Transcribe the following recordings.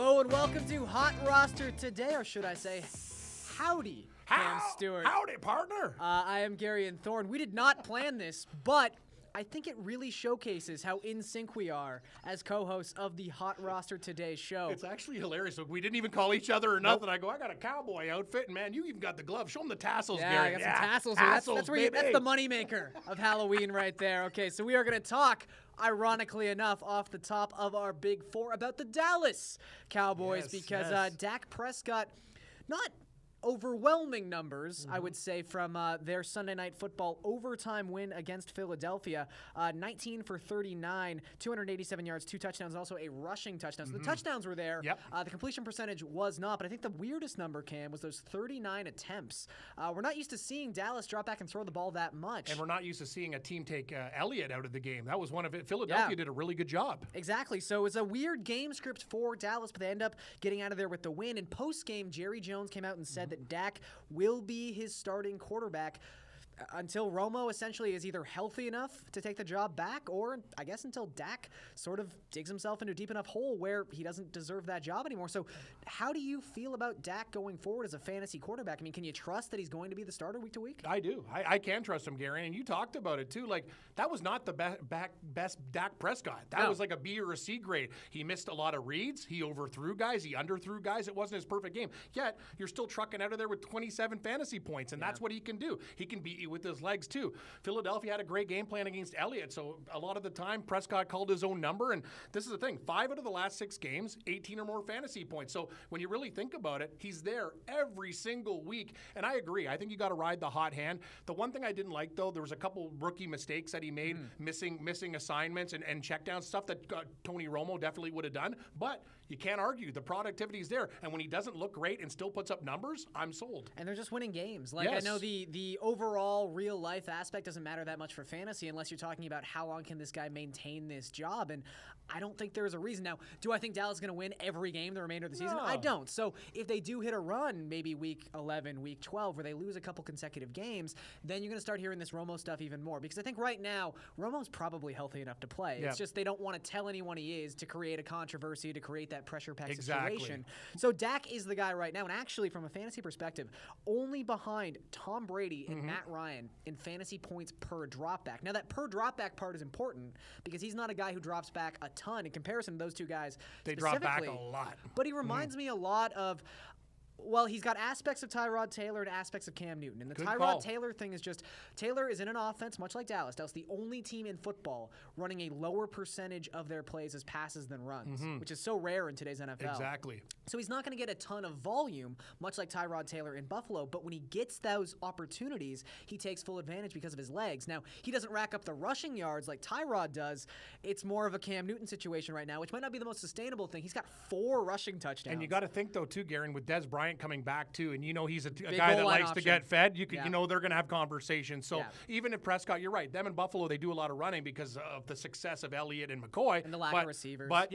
Hello and welcome to Hot Roster today, or should I say, howdy, Cam Stewart. Howdy, partner. I am Gary and Thorne. We did not plan this, but I think it really showcases how in sync we are as co-hosts of the Hot Roster Today show. It's actually hilarious. We didn't even call each other or nothing. Nope. I got a cowboy outfit, and man, you even got the gloves. Show them the tassels, yeah, Gary. I got some tassels. That's the moneymaker of Halloween right there. Okay, so we are going to talk, ironically enough, off the top of our Big Four about the Dallas Cowboys because Dak Prescott, not overwhelming numbers, I would say, from their Sunday Night Football overtime win against Philadelphia. 19 for 39, 287 yards, 2 touchdowns, and also a rushing touchdown. So the touchdowns were there. Yep. The completion percentage was not, but I think the weirdest number, Cam, was those 39 attempts. We're not used to seeing Dallas drop back and throw the ball that much. And we're not used to seeing a team take Elliott out of the game. That was one of it. Philadelphia did a really good job. Exactly. So it was a weird game script for Dallas, but they end up getting out of there with the win. And post-game, Jerry Jones came out and said that Dak will be his starting quarterback until Romo essentially is either healthy enough to take the job back, or I guess until Dak sort of digs himself into a deep enough hole where he doesn't deserve that job anymore. So how do you feel about Dak going forward as a fantasy quarterback? I mean, can you trust that he's going to be the starter week to week? I do. I can trust him, Gary. And you talked about it, too. Like, that was not the best Dak Prescott. That was like a B or a C grade. He missed a lot of reads. He overthrew guys. He underthrew guys. It wasn't his perfect game. Yet, you're still trucking out of there with 27 fantasy points, and that's what he can do. He can beat you with his legs, too. Philadelphia had a great game plan against Elliott, so a lot of the time, Prescott called his own number, and this is the thing. 5 out of the last 6 games, 18 or more fantasy points. So when you really think about it, he's there every single week, and I agree. I think you got to ride the hot hand. The one thing I didn't like, though, there was a couple rookie mistakes that he made, missing assignments and checkdown stuff that Tony Romo definitely would have done, but you can't argue. The productivity's there, and when he doesn't look great and still puts up numbers, I'm sold. And they're just winning games. Like, I know the overall real-life aspect doesn't matter that much for fantasy unless you're talking about how long can this guy maintain this job, and I don't think there's a reason. Now, do I think Dallas is going to win every game the remainder of the season? No. I don't. So if they do hit a run, maybe week 11, week 12, where they lose a couple consecutive games, then you're going to start hearing this Romo stuff even more, because I think right now, Romo's probably healthy enough to play. It's just they don't want to tell anyone he is to create a controversy, to create that pressure-packed situation. So Dak is the guy right now, and actually, from a fantasy perspective, only behind Tom Brady and Matt Ryan in fantasy points per dropback. Now, that per dropback part is important because he's not a guy who drops back a ton in comparison to those two guys. They drop back a lot. But he reminds me a lot of, well, he's got aspects of Tyrod Taylor and aspects of Cam Newton. And the Tyrod Taylor thing is just, Taylor is in an offense much like Dallas. Dallas, the only team in football running a lower percentage of their plays as passes than runs, which is so rare in today's NFL. Exactly. So he's not going to get a ton of volume, much like Tyrod Taylor in Buffalo, but when he gets those opportunities, he takes full advantage because of his legs. Now, he doesn't rack up the rushing yards like Tyrod does. It's more of a Cam Newton situation right now, which might not be the most sustainable thing. He's got 4 rushing touchdowns. And you got to think, though, too, Gary, with Des Bryant coming back too, and you know he's a guy that likes to get fed. You know they're going to have conversations. So even if Prescott, you're right. Them in Buffalo, they do a lot of running because of the success of Elliott and McCoy and the lack of receivers. But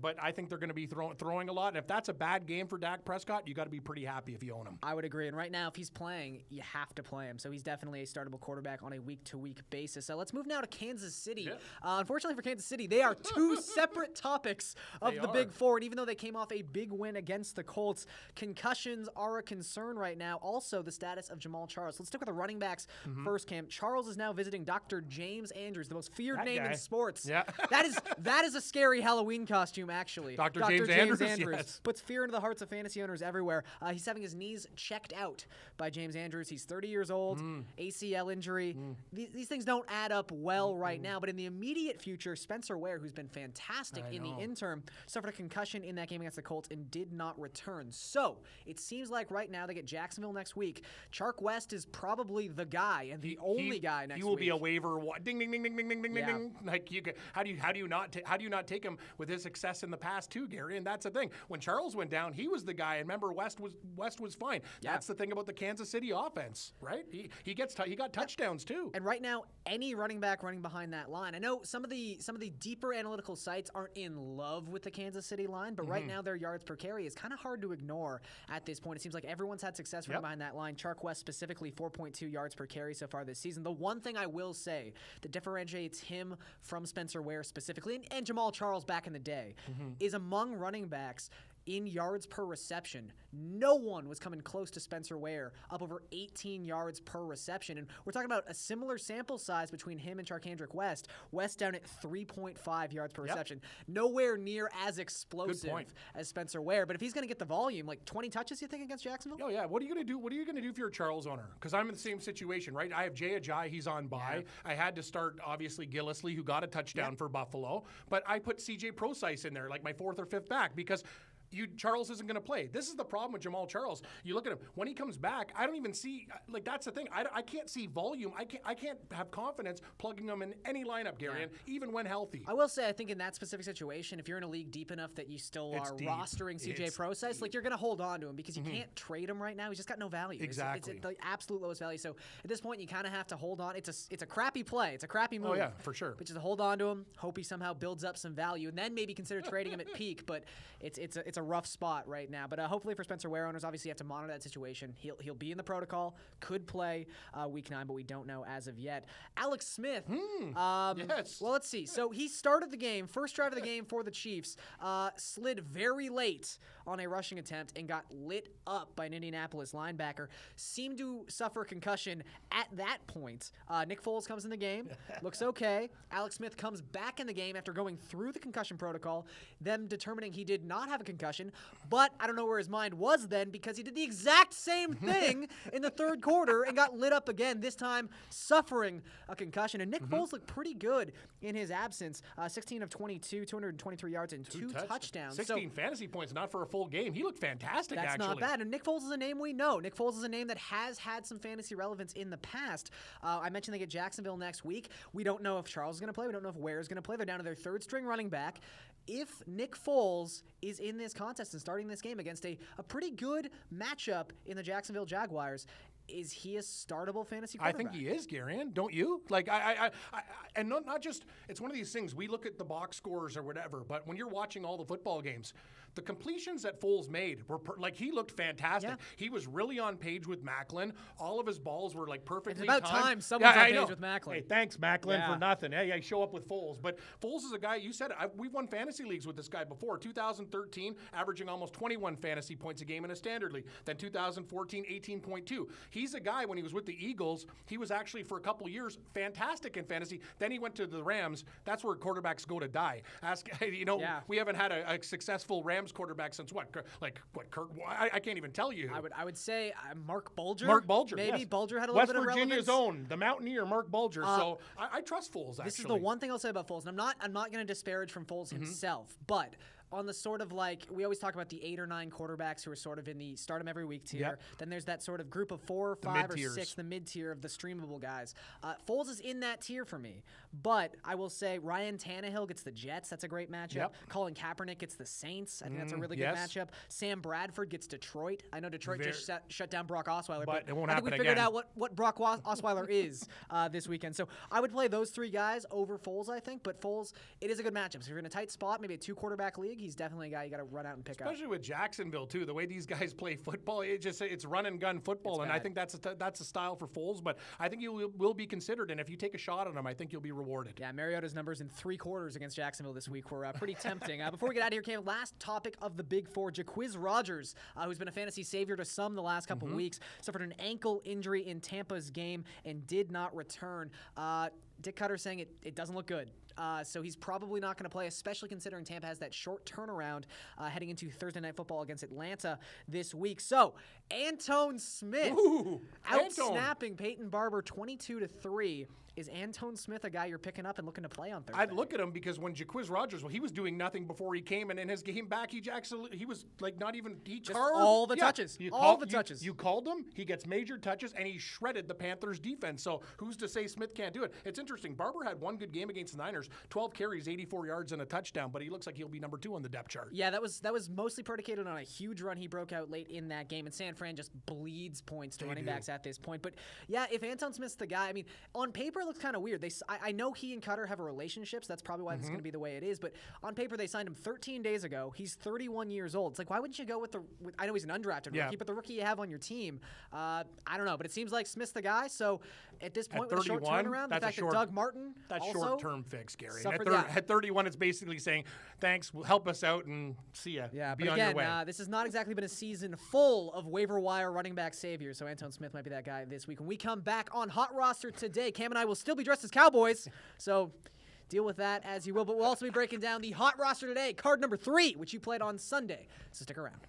but I think they're going to be throwing a lot. And if that's a bad game for Dak Prescott, you got to be pretty happy if you own him. I would agree. And right now, if he's playing, you have to play him. So he's definitely a startable quarterback on a week-to-week basis. So let's move now to Kansas City. Yeah. Unfortunately for Kansas City, they are 2 separate topics of the Big Four. And even though they came off a big win against the Colts, concussions are a concern right now. Also, the status of Jamal Charles. Let's stick with the running backs first, Cam. Charles is now visiting Dr. James Andrews, the most feared name in sports. Yeah. that is a scary Halloween costume, actually. Dr. James Andrews. Puts fear into the hearts of fantasy owners everywhere. He's having his knees checked out by James Andrews. He's 30 years old, ACL injury. These things don't add up well right now, but in the immediate future, Spencer Ware, who's been fantastic in the interim, suffered a concussion in that game against the Colts and did not return. So it seems like right now they get Jacksonville next week. Chark West is probably the guy and the only guy next week. He will be a waiver. Ding ding ding ding ding ding ding ding. Like how do you not take him with his success in the past too, Gary? And that's the thing. When Charles went down, he was the guy. And remember, West was fine. That's the thing about the Kansas City offense, right? He got touchdowns too. And right now, any running back running behind that line. I know some of the deeper analytical sites aren't in love with the Kansas City line, but right now their yards per carry is kind of hard to ignore at this point. It seems like everyone's had success running behind that line. Chark West specifically 4.2 yards per carry so far this season. The one thing I will say that differentiates him from Spencer Ware specifically, and Jamal Charles back in the day, is among running backs, in yards per reception. No one was coming close to Spencer Ware, up over 18 yards per reception. And we're talking about a similar sample size between him and Charkandrick West. West down at 3.5 yards per reception. Nowhere near as explosive as Spencer Ware. But if he's going to get the volume, like 20 touches, you think, against Jacksonville? Oh, yeah. What are you going to do? What are you going to do if you're a Charles owner? Because I'm in the same situation, right? I have Jay Ajayi. He's on bye. I had to start, obviously, Gillisley, who got a touchdown for Buffalo. But I put CJ Prosise in there, like my 4th or 5th back, because Charles isn't going to play. This is the problem with Jamal Charles. You look at him. When he comes back, I don't even see, like, that's the thing. I can't see volume. I can't have confidence plugging him in any lineup, Gary, even when healthy. I will say, I think in that specific situation, if you're in a league deep enough that you still are rostering CJ Prosise, like, you're going to hold on to him because you can't trade him right now. He's just got no value. Exactly. It's the absolute lowest value. So at this point, you kind of have to hold on. It's a crappy play. It's a crappy move. Oh, yeah, for sure. But just hold on to him, hope he somehow builds up some value, and then maybe consider trading him at peak. But it's a rough spot right now. But hopefully for Spencer Ware owners, obviously you have to monitor that situation. He'll be in the protocol, could play week 9, but we don't know as of yet. Alex Smith. Yes. Well, let's see. So he started the game, first drive of the game for the Chiefs, slid very late on a rushing attempt and got lit up by an Indianapolis linebacker. Seemed to suffer a concussion at that point. Nick Foles comes in the game, looks okay. Alex Smith comes back in the game after going through the concussion protocol, them determining he did not have a concussion, but I don't know where his mind was then because he did the exact same thing in the third quarter and got lit up again, this time suffering a concussion. And Nick Foles looked pretty good in his absence. 16 of 22, 223 yards and two touchdowns. 16 fantasy points, not for a full game. He looked fantastic, That's actually. not bad. And Nick Foles is a name we know. Nick Foles is a name that has had some fantasy relevance in the past. I mentioned they get Jacksonville next week. We don't know if Charles is going to play. We don't know if Ware is going to play. They're down to their 3rd string running back. If Nick Foles is in this contest and starting this game against a pretty good matchup in the Jacksonville Jaguars, is he a startable fantasy quarterback? I think he is, Garion. Don't you? Like, and not just, it's one of these things, we look at the box scores or whatever, but when you're watching all the football games, the completions that Foles made were, he looked fantastic. Yeah. He was really on page with Macklin. All of his balls were, like, perfectly timed. It's about timed. time someone's on page with Macklin. Hey, thanks, Macklin, for nothing. Hey, I show up with Foles. But Foles is a guy, you said it, we've won fantasy leagues with this guy before. 2013, averaging almost 21 fantasy points a game in a standard league. Then 2014, 18.2. He's a guy, when he was with the Eagles, he was actually, for a couple years, fantastic in fantasy. Then he went to the Rams. That's where quarterbacks go to die. We haven't had a successful Rams quarterback since what? Kurt? I can't even tell you. I would say Mark Bulger. Mark Bulger, maybe yes. Bulger had a little bit of relevance. West Virginia's own, the Mountaineer, Mark Bulger. So I trust Foles, actually. This is the one thing I'll say about Foles. And I'm not going to disparage from Foles himself, but on the sort of, like, we always talk about the 8 or 9 quarterbacks who are sort of in the start 'em every week tier. Yep. Then there's that sort of group of 4 or 5 or 6, the mid-tier of the streamable guys. Foles is in that tier for me. But I will say Ryan Tannehill gets the Jets. That's a great matchup. Yep. Colin Kaepernick gets the Saints. I think that's a really good matchup. Sam Bradford gets Detroit. I know Detroit just shut down Brock Osweiler, but it won't I happen think we figured out what Brock Osweiler is this weekend. So I would play those 3 guys over Foles, I think. But Foles, it is a good matchup. So if you're in a tight spot, maybe a 2-quarterback league, he's definitely a guy you got to run out and pick up. Especially with Jacksonville, too. The way these guys play football, it's run and gun football. And I think that's a style for Foles. But I think you will be considered. And if you take a shot on him, I think you'll be rewarded. Yeah, Mariota's numbers in 3 quarters against Jacksonville this week were pretty tempting. Before we get out of here, Cam, last topic of the Big Four, Jacquizz Rodgers, who's been a fantasy savior to some the last couple of weeks, suffered an ankle injury in Tampa's game and did not return. Dick Cutter saying it doesn't look good. So he's probably not going to play, especially considering Tampa has that short turnaround heading into Thursday Night Football against Atlanta this week. So, Antone Smith out-snapping Peyton Barber 22-3. Is Antone Smith a guy you're picking up and looking to play on Thursday? I'd look at him because when Jacquizz Rodgers, he was doing nothing before he came, and in his game back, he was like not even carved all the touches. All the touches. You called him. He gets major touches, and he shredded the Panthers' defense. So who's to say Smith can't do it? It's interesting. Barber had one good game against the Niners, 12 carries, 84 yards, and a touchdown. But he looks like he'll be number 2 on the depth chart. Yeah, that was mostly predicated on a huge run he broke out late in that game, and San Fran just bleeds points to running backs at this point. But yeah, if Antone Smith's the guy, I mean, on paper it looks kind of weird. I know he and Cutter have a relationship, so that's probably why this is going to be the way it is. But on paper, they signed him 13 days ago. He's 31 years old. It's like, why wouldn't you go with I know he's an undrafted rookie, but the rookie you have on your team, I don't know. But it seems like Smith's the guy. So at this point, with a short turnaround, the fact that Doug Martin that's also short-term fix, Gary. At 31, it's basically saying, thanks, help us out and see ya. Yeah, Be but on your again, way. this has not exactly been a season full of waiver wire running back saviors, so Anton Smith might be that guy this week. When we come back on Hot Roster today, Cam and I will still be dressed as Cowboys, so deal with that as you will. But we'll also be breaking down the Hot Roster today, card number 3, which you played on Sunday, so stick around.